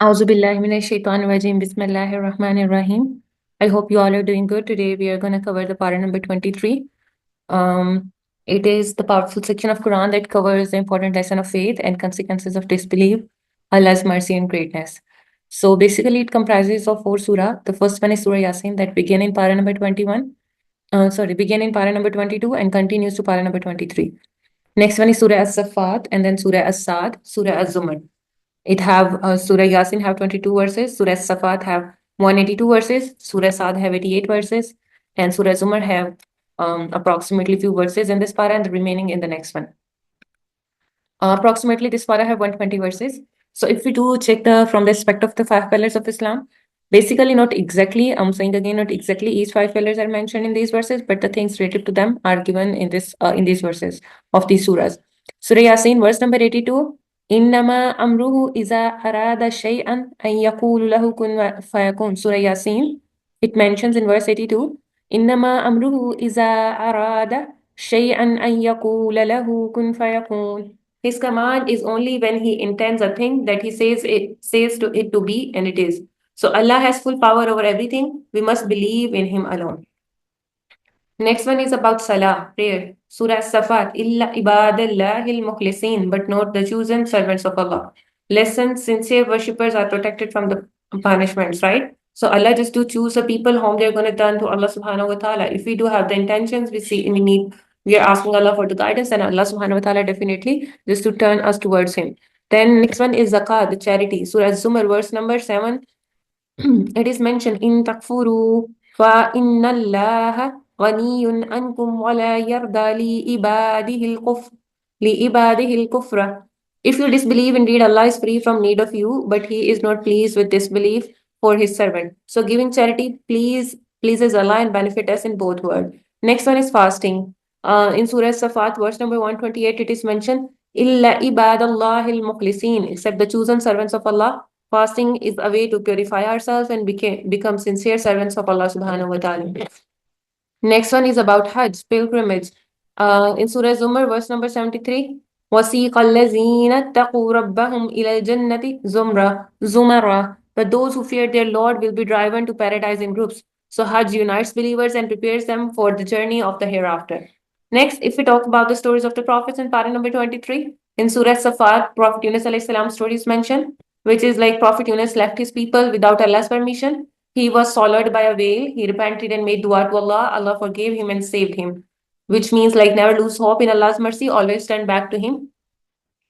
Auzu billahi minash shaitanir rajim. Bismillahir Rahmanir Rahim. I hope you all are doing good. Today we are going to cover the para number 23. Um, it is the powerful section of Quran that covers the important lesson of faith and consequences of disbelief, Allah's mercy and greatness. So basically it comprises of four surah. The first one is Surah Yasin that begin in para number 21. Begin in para number 22 and continues to para number 23. Next one is Surah As-Saffat and then Surah As-Sad, Surah Al-Zumar. It have Surah Yasin have 22 verses, Surah Safat have 182 verses, Surah Sad have 88 verses, and Surah Zumar have approximately few verses in this para and the remaining in the next one. Approximately this para have 120 verses. So if we do check the from the aspect of the five pillars of Islam, basically not exactly, I'm saying again, not exactly each five pillars are mentioned in these verses, but the things related to them are given in these verses of these surahs. Surah Yasin, verse number 82. إنما أمره إذا أراد شيئا أن يقول له كن فيكون. Surah Yasin, it mentions in verse 82, إنما أمره إذا أراد شيئا أن يقول له كن فيكون. His command is only when he intends a thing that he says to it to be, and it is. So Allah has full power over everything. We must believe in Him alone. Next one is about Salah, prayer. Surah Safat, Illa ibadallahil mukhlisin, but not the chosen servants of Allah. Lesson, sincere worshippers are protected from the punishments, right? So Allah just to choose the people whom they're going to turn to Allah subhanahu wa ta'ala. If we do have the intentions, we are asking Allah for the guidance, and Allah subhanahu wa ta'ala definitely just to turn us towards Him. Then next one is Zakat, the charity. Surah Zumar, verse number 7. It is mentioned in takfuru fa inna Allah ghaniyun ankum wa la yarda li ibadihi al-kufra. If you disbelieve, indeed Allah is free from need of you, but He is not pleased with disbelief for His servant. So giving charity pleases Allah and benefit us in both worlds. Next one is fasting. In Surah Safat, verse number 128, it is mentioned, Illa ibadallahi al-mukhlisin, except the chosen servants of Allah. Fasting is a way to purify ourselves and become sincere servants of Allah subhanahu wa ta'ala. Next one is about Hajj, pilgrimage. In Surah Zumar, verse number 73, وَسِيقَ الَّذِينَ اتَّقُوا رَبَّهُمْ إِلَى الْجَنَّةِ زُمَرًا. But those who fear their Lord will be driven to paradise in groups. So Hajj unites believers and prepares them for the journey of the hereafter. Next, if we talk about the stories of the prophets in para number 23, in Surah Safat, Prophet Yunus alayhi salam story is mentioned, which is like Prophet Yunus left his people without Allah's permission. He was swallowed by a whale. He repented and made dua to Allah. Allah forgave him and saved him, which means like never lose hope in Allah's mercy, always turn back to Him.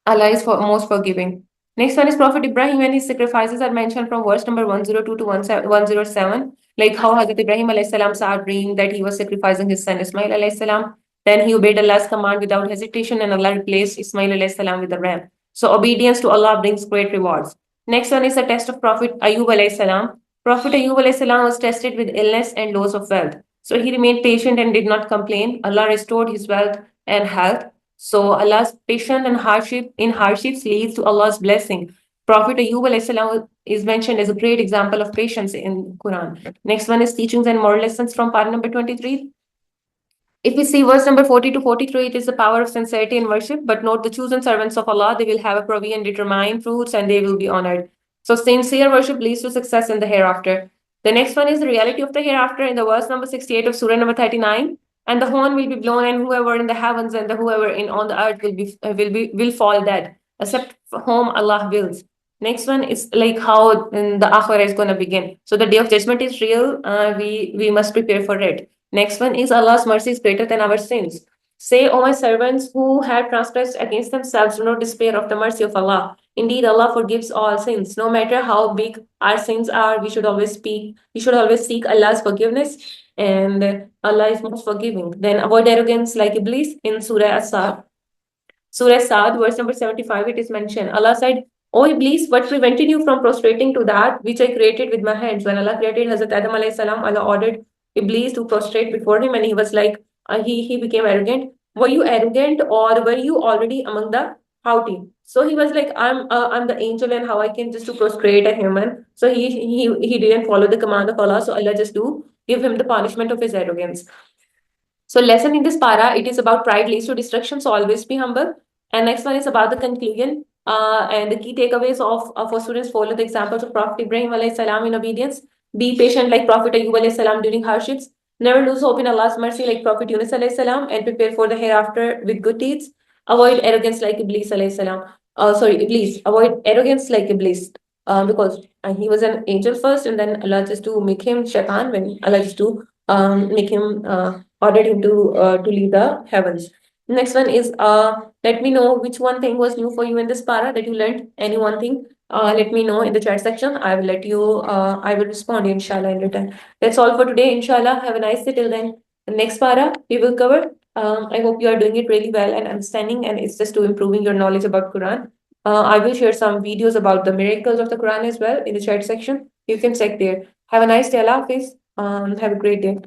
Allah is most forgiving. Next one is Prophet Ibrahim, and his sacrifices are mentioned from verse number 102 to 107. Like how Hazrat Ibrahim alayhi salam saw a dream that he was sacrificing his son Ismail alayhi salam. Then he obeyed Allah's command without hesitation, and Allah replaced Ismail alayhi salam with a ram. So obedience to Allah brings great rewards. Next one is a test of Prophet Ayub alayhi salam. Prophet Ayub alayhi salam was tested with illness and loss of wealth. So he remained patient and did not complain. Allah restored his wealth and health. So Allah's patience and hardships leads to Allah's blessing. Prophet Ayyub alayhi salam is mentioned as a great example of patience in Quran. Next one is teachings and moral lessons from part number 23. If we see verse number 40 to 43, it is the power of sincerity in worship, but not the chosen servants of Allah. They will have a provision, determined fruits, and they will be honored. So sincere worship leads to success in the hereafter. The next one is the reality of the hereafter in the verse number 68 of Surah number 39. And the horn will be blown, and whoever in the heavens and whoever in on the earth will fall dead, except for whom Allah wills. Next one is like how the akhirah is going to begin. So the day of judgment is real. We must prepare for it. Next one is Allah's mercy is greater than our sins. Say, O my servants who have transgressed against themselves, do not despair of the mercy of Allah. Indeed, Allah forgives all sins. No matter how big our sins are, we should always seek Allah's forgiveness, and Allah is most forgiving. Then avoid arrogance like Iblis in Surah As-Sad. Surah Sad, verse number 75, it is mentioned. Allah said, O Iblis, what prevented you from prostrating to that which I created with my hands? When Allah created Hazrat Adam alayhi salam, Allah ordered Iblis to prostrate before him, and he was like, he became arrogant. Were you arrogant, or were you already among the haughty? So he was like, I'm the angel, and how I can just to prostrate a human. So he didn't follow the command of Allah. So Allah just do give him the punishment of his arrogance. So lesson in this para, it is about pride leads to destruction. So always be humble. And next one is about the conclusion. And the key takeaways of for students: follow the examples of Prophet Ibrahim alayhi salam in obedience. Be patient like Prophet Ayyub alayhi salam during hardships. Never lose hope in Allah's mercy like Prophet Yunus alayhi salam, and prepare for the hereafter with good deeds. Avoid arrogance like Iblis alayhi salam. Sorry, Iblis. Avoid arrogance like Iblis. Because he was an angel first, and then Allah just to make him shaitan when Allah just to make him ordered him to leave the heavens. Next one is let me know which one thing was new for you in this para that you learned. Any one thing, let me know in the chat section. I will let you. I will respond inshallah in return. That's all for today. Inshallah. Have a nice day till then. The next para we will cover. I hope you are doing it really well and understanding, and it's just to improving your knowledge about Quran. I will share some videos about the miracles of the Quran as well in the chat section. You can check there. Have a nice day. Allah Hafiz. Have a great day.